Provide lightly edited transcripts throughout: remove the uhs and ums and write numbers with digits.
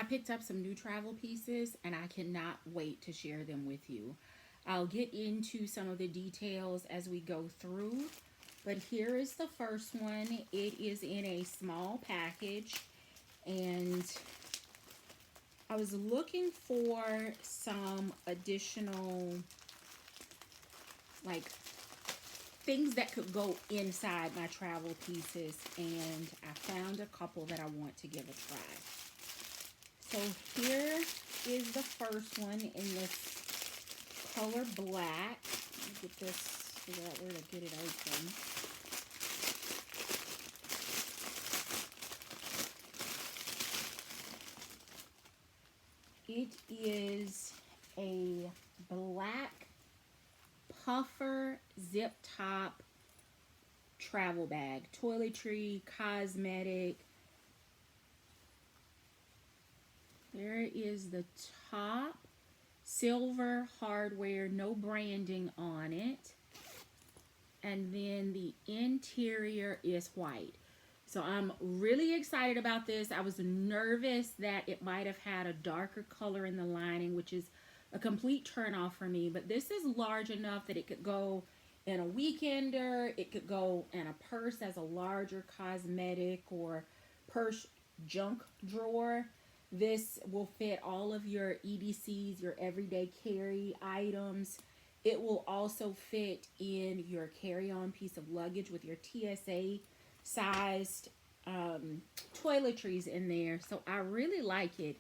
I picked up some new travel pieces and I cannot wait to share them with you. I'll get into some of the details as we go through, but here is the first one. It is in a small package, and I was looking for some additional, like, things that could go inside my travel pieces, and I found a couple that I want to give a try. So here is the first one in this color black. Let me get this, figure out where to get it open. It is a black puffer zip top travel bag. Toiletry, cosmetic. There is the top. Silver hardware, no branding on it. And then the interior is white. So I'm really excited about this. I was nervous that it might have had a darker color in the lining, which is a complete turn off for me. But this is large enough that it could go in a weekender. It could go in a purse as a larger cosmetic or purse junk drawer. This will fit all of your EDCs, your everyday carry items. It will also fit in your carry-on piece of luggage with your TSA sized toiletries in there. So I really like it.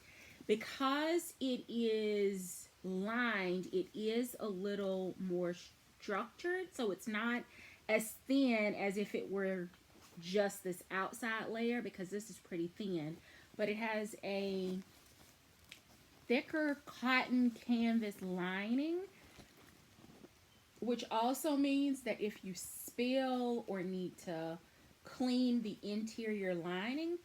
Because it is lined, it is a little more structured. So it's not as thin as if it were just this outside layer, because this is pretty thin. But it has a thicker cotton canvas lining, which also means that if you spill or need to clean the interior lining,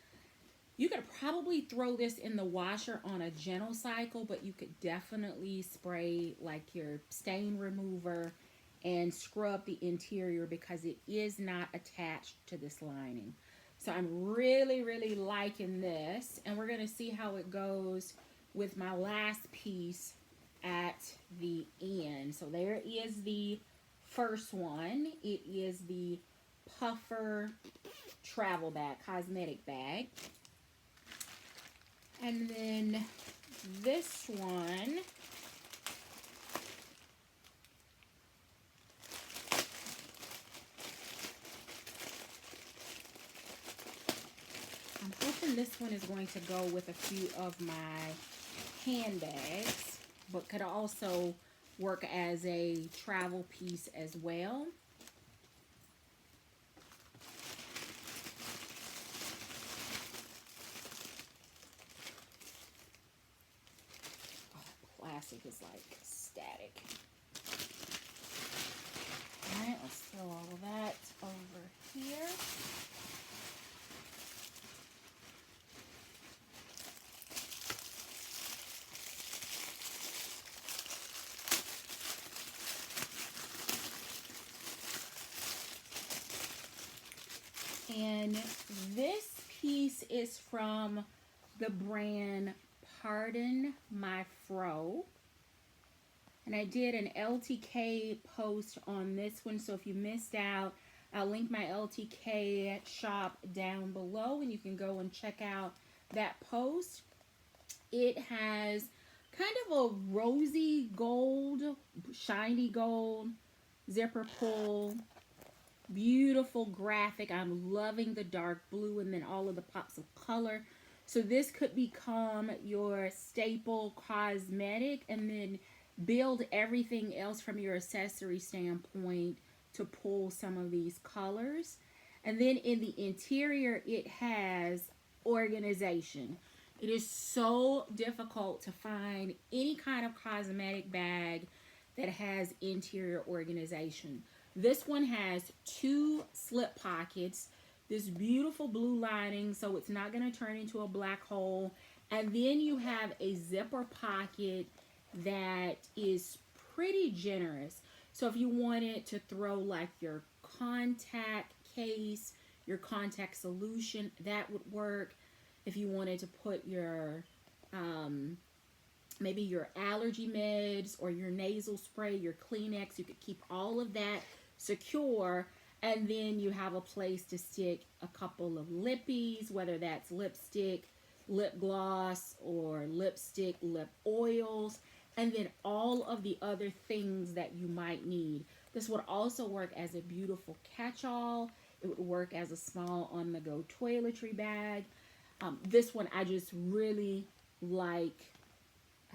you could probably throw this in the washer on a gentle cycle, but you could definitely spray like your stain remover and scrub the interior because it is not attached to this lining. So I'm really, really liking this, and we're going to see how it goes with my last piece at the end. So there is the first one. It is the puffer travel bag, cosmetic bag. And then this one, I'm hoping this one is going to go with a few of my handbags, but could also work as a travel piece as well. Plastic is like static. Alright, let's throw all of that over here. And this piece is from the brand Pardon My Fro. And I did an LTK post on this one, so if you missed out, I'll link my LTK shop down below and you can go and check out that post. It has kind of a rosy gold, shiny gold zipper pull. Beautiful graphic. I'm loving the dark blue and then all of the pops of color. So this could become your staple cosmetic and then build everything else from your accessory standpoint to pull some of these colors. And then in the interior, it has organization. It is so difficult to find any kind of cosmetic bag that has interior organization. This one has 2 slip pockets, this beautiful blue lining, so it's not going to turn into a black hole. And then you have a zipper pocket that is pretty generous. So if you wanted to throw like your contact case, your contact solution, that would work. If you wanted to put your maybe your allergy meds or your nasal spray, your Kleenex. You could keep all of that secure, and then you have a place to stick a couple of lippies, whether that's lipstick, lip gloss, or lipstick, lip oils, and then all of the other things that you might need. This would also work as a beautiful catch-all. It would work as a small on-the-go toiletry bag. This one I just really like.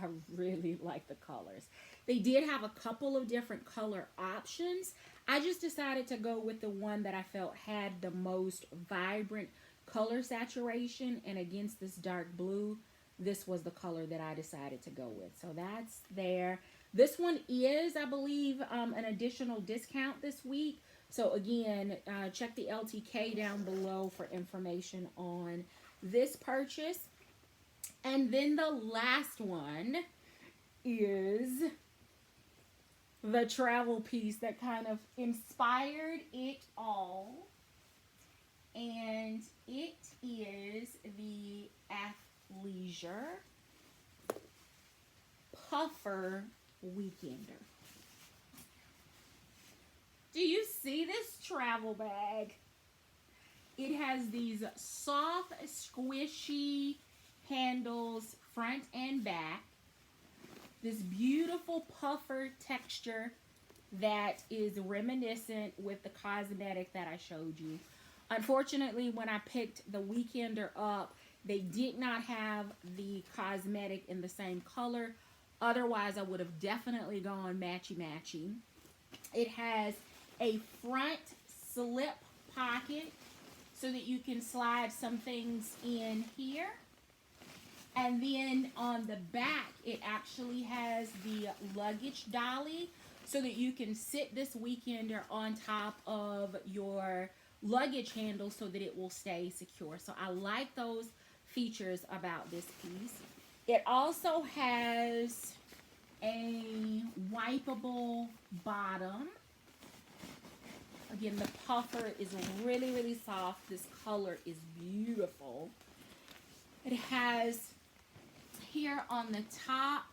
I really like the colors. They did have a couple of different color options. I just decided to go with the one that I felt had the most vibrant color saturation, and against this dark blue, this was the color that I decided to go with. So that's there. This one is, I believe, an additional discount this week. So again, check the LTK down below for information on this purchase. And then the last one is the travel piece that kind of inspired it all. And it is the Athleisure Puffer Weekender. Do you see this travel bag? It has these soft, squishy handles front and back. This beautiful puffer texture that is reminiscent with the cosmetic that I showed you. Unfortunately, when I picked the Weekender up, they did not have the cosmetic in the same color. Otherwise, I would have definitely gone matchy-matchy. It has a front slip pocket so that you can slide some things in here. And then on the back, it actually has the luggage dolly so that you can sit this Weekender on top of your luggage handle so that it will stay secure. So I like those features about this piece. It also has a wipeable bottom. Again, the puffer is really, really soft. This color is beautiful. It has here on the top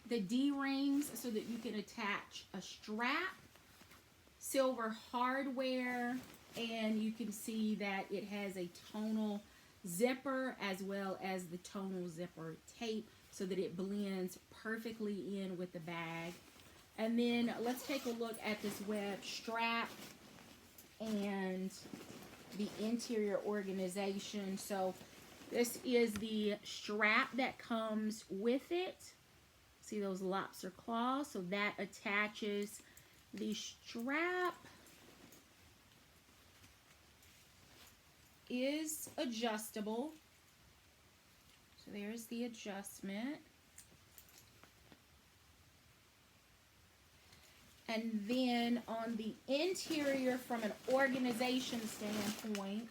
the D-rings so that you can attach a strap, silver hardware, and you can see that it has a tonal zipper as well as the tonal zipper tape so that it blends perfectly in with the bag. And then let's take a look at this web strap and the interior organization. So this is the strap that comes with it. See those lobster claws? So that attaches the strap. Is adjustable. So there's the adjustment. And then on the interior, from an organization standpoint,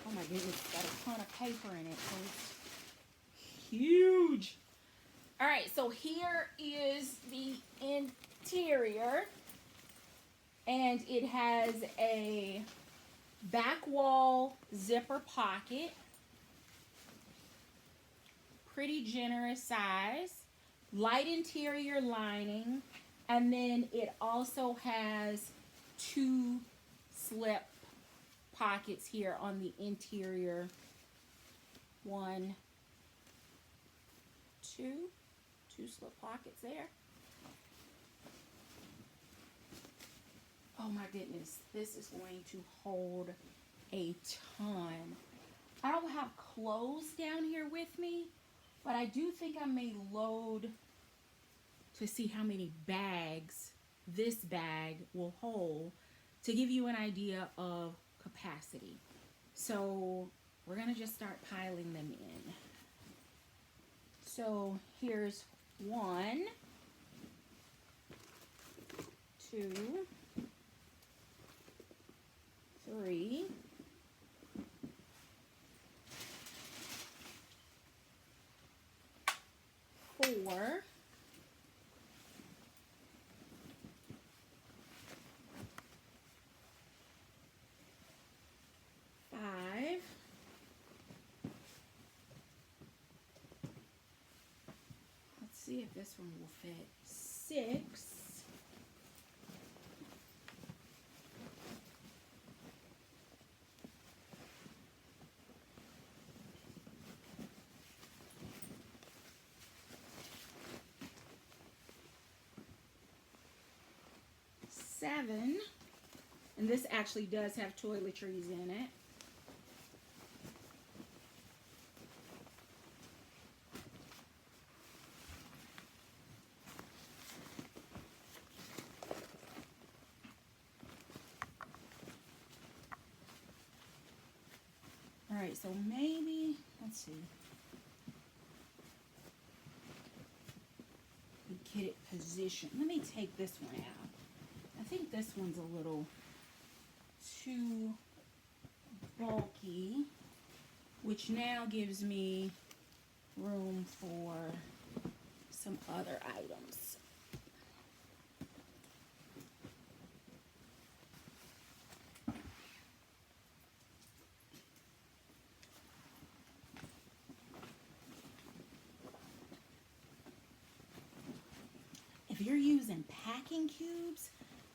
oh my goodness, it's got a ton of paper in it, so it's huge. All right, so here is the interior, and it has a back wall zipper pocket, pretty generous size, light interior lining, and then it also has two slip pockets here on the interior. One, two slip pockets there. Oh my goodness, this is going to hold a ton. I don't have clothes down here with me, but I do think I may load to see how many bags this bag will hold to give you an idea of capacity. So we're gonna just start piling them in. So here's 1, 2, 3, 4, 5, see if this one will fit. 6. Seven, and this actually does have toiletries in it. All right, so maybe, let's see. Get it positioned. Let me take this one out. I think this one's a little too bulky, which now gives me room for some other items. If you're using packing cubes,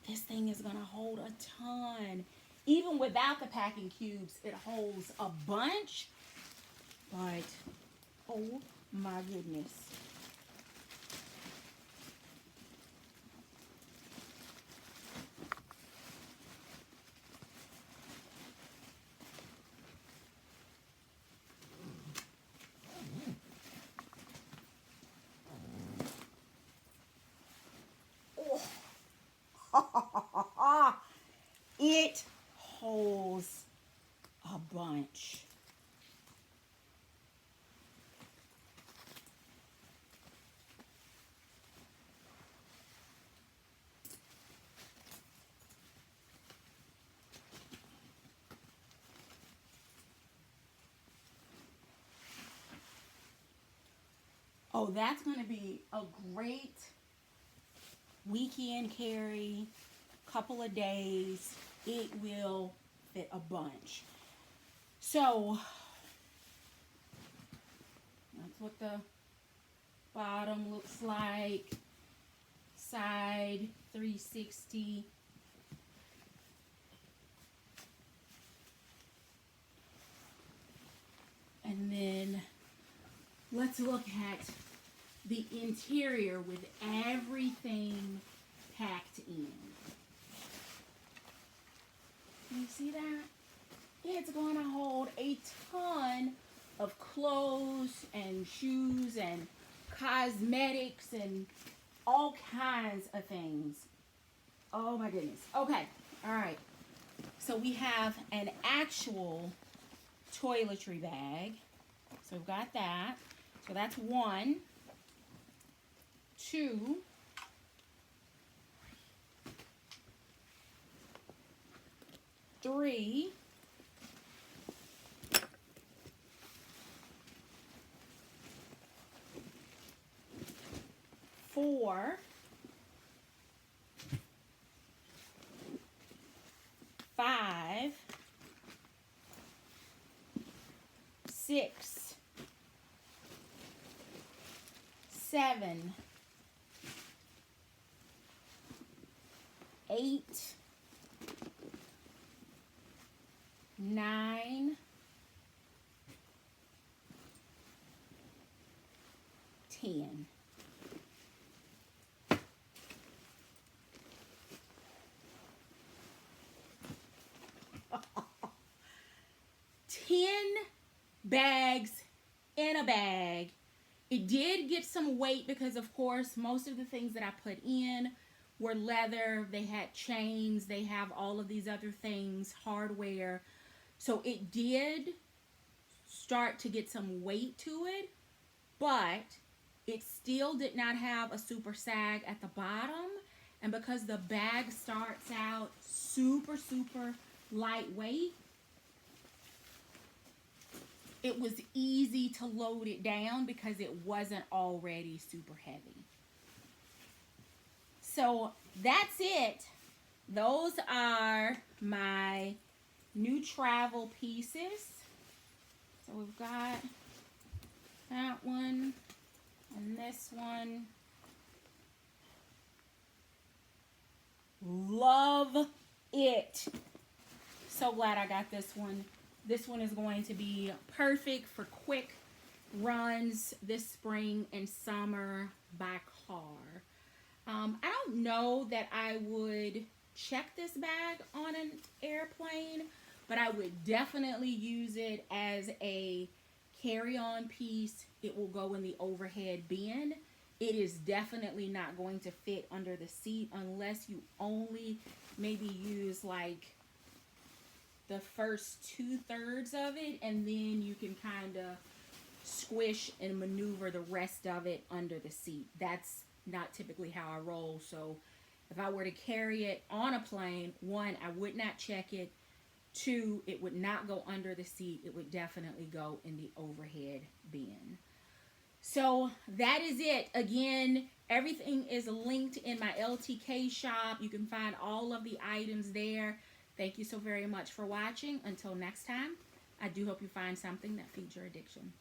this thing is going to hold a ton. Even without the packing cubes, it holds a bunch. But, oh my goodness. It holds a bunch. Oh, that's going to be a great weekend carry, couple of days. It will fit a bunch. So that's what the bottom looks like. Side 360. And then let's look at the interior with everything packed in. You see that? It's going to hold a ton of clothes and shoes and cosmetics and all kinds of things. Oh my goodness. Okay. All right. So we have an actual toiletry bag. So we've got that. So that's 1, 2, 3, 4, 5, 6, 7, 8, 9, 10. Bags in a bag. It did get some weight because, of course, most of the things that I put in were leather. They had chains. They have all of these other things, hardware. So it did start to get some weight to it, but it still did not have a super sag at the bottom. And because the bag starts out super, super lightweight, it was easy to load it down because it wasn't already super heavy. So that's it. Those are my new travel pieces. So we've got that one, And this one, love it. So glad I got this one. This one is going to be perfect for quick runs this spring and summer by car. I don't know that I would check this bag on an airplane, but I would definitely use it as a carry-on piece. It will go in the overhead bin. It is definitely not going to fit under the seat unless you only maybe use like the first 2/3 of it, and then you can kind of squish and maneuver the rest of it under the seat. That's not typically how I roll. So if I were to carry it on a plane, one, I would not check it. Two, it would not go under the seat. It would definitely go in the overhead bin. So that is it. Again, everything is linked in my LTK shop. You can find all of the items there. Thank you so very much for watching. Until next time, I do hope you find something that feeds your addiction.